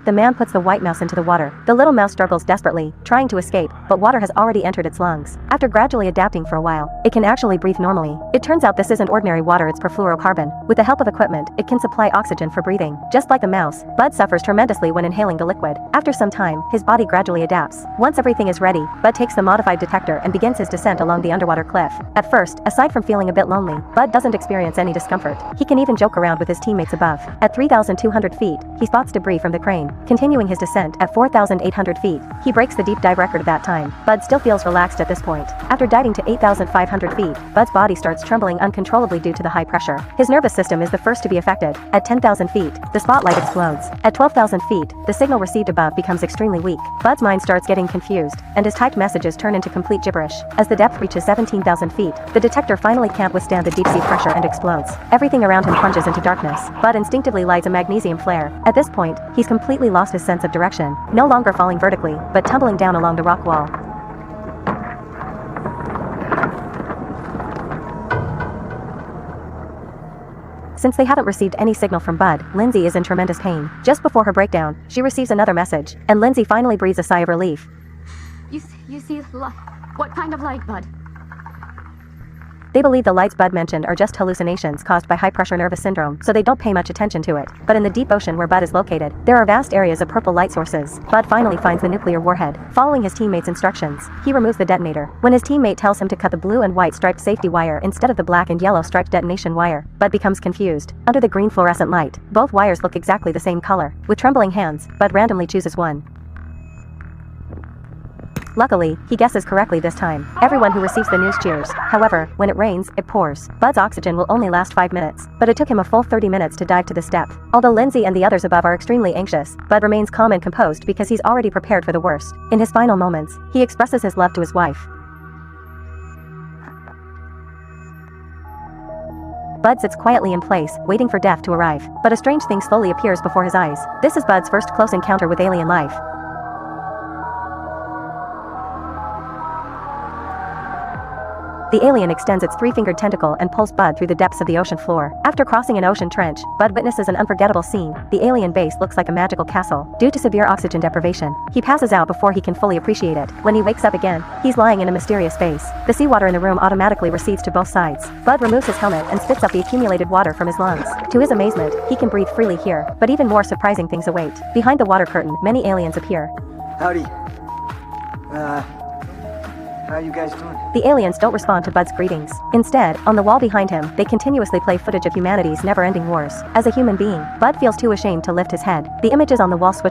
The man puts the white mouse into the water. The little mouse struggles desperately, trying to escape, but water has already entered its lungs. After gradually adapting for a while, it can actually breathe normally. It turns out this isn't ordinary water, it's perfluorocarbon. With the help of equipment, it can supply oxygen for breathing. Just like the mouse, Bud suffers tremendously when inhaling the liquid. After some time, his body gradually adapts. Once everything is ready, Bud takes the modified detector and begins his descent along the underwater cliff. At first, aside from feeling a bit lonely, Bud doesn't experience any discomfort. He can even joke around with his teammates above. At 3,200 feet, he spots debris from the crane. Continuing his descent at 4,800 feet, he breaks the deep dive record of that time. Bud still feels relaxed at this point. After diving to 8,500 feet, Bud's body starts trembling uncontrollably due to the high pressure. His nervous system is the first to be affected. At 10,000 feet, the spotlight explodes. At 12,000 feet, the signal received above becomes extremely weak. Bud's mind starts getting confused, and his typed messages turn into complete gibberish. As the depth reaches 17,000 feet, the detector finally can't withstand the deep sea pressure and explodes. Everything around him plunges into darkness. Bud instinctively lights a magnesium flare. At this point, he's completely lost his sense of direction, no longer falling vertically, but tumbling down along the rock wall. Since they haven't received any signal from Bud, Lindsay is in tremendous pain. Just before her breakdown, she receives another message, and Lindsay finally breathes a sigh of relief. You see what kind of light, Bud? They believe the lights Bud mentioned are just hallucinations caused by high-pressure nervous syndrome, so they don't pay much attention to it. But in the deep ocean where Bud is located, there are vast areas of purple light sources. Bud finally finds the nuclear warhead. Following his teammate's instructions, he removes the detonator. When his teammate tells him to cut the blue and white striped safety wire instead of the black and yellow striped detonation wire, Bud becomes confused. Under the green fluorescent light, both wires look exactly the same color. With trembling hands, Bud randomly chooses one. Luckily, he guesses correctly this time. Everyone who receives the news cheers. However, when it rains, it pours. Bud's oxygen will only last 5 minutes, but it took him a full 30 minutes to dive to this depth. Although Lindsay and the others above are extremely anxious, Bud remains calm and composed because he's already prepared for the worst. In his final moments, he expresses his love to his wife. Bud sits quietly in place, waiting for death to arrive. But a strange thing slowly appears before his eyes. This is Bud's first close encounter with alien life. The alien extends its three-fingered tentacle and pulls Bud through the depths of the ocean floor. After crossing an ocean trench, Bud witnesses an unforgettable scene. The alien base looks like a magical castle. Due to severe oxygen deprivation, he passes out before he can fully appreciate it. When he wakes up again, he's lying in a mysterious space. The seawater in the room automatically recedes to both sides. Bud removes his helmet and spits up the accumulated water from his lungs. To his amazement, he can breathe freely here, but even more surprising things await. Behind the water curtain, many aliens appear. Howdy. How you guys doing? The aliens don't respond to Bud's greetings. Instead, on the wall behind him, they continuously play footage of humanity's never-ending wars. As a human being, Bud feels too ashamed to lift his head. The images on the wall switch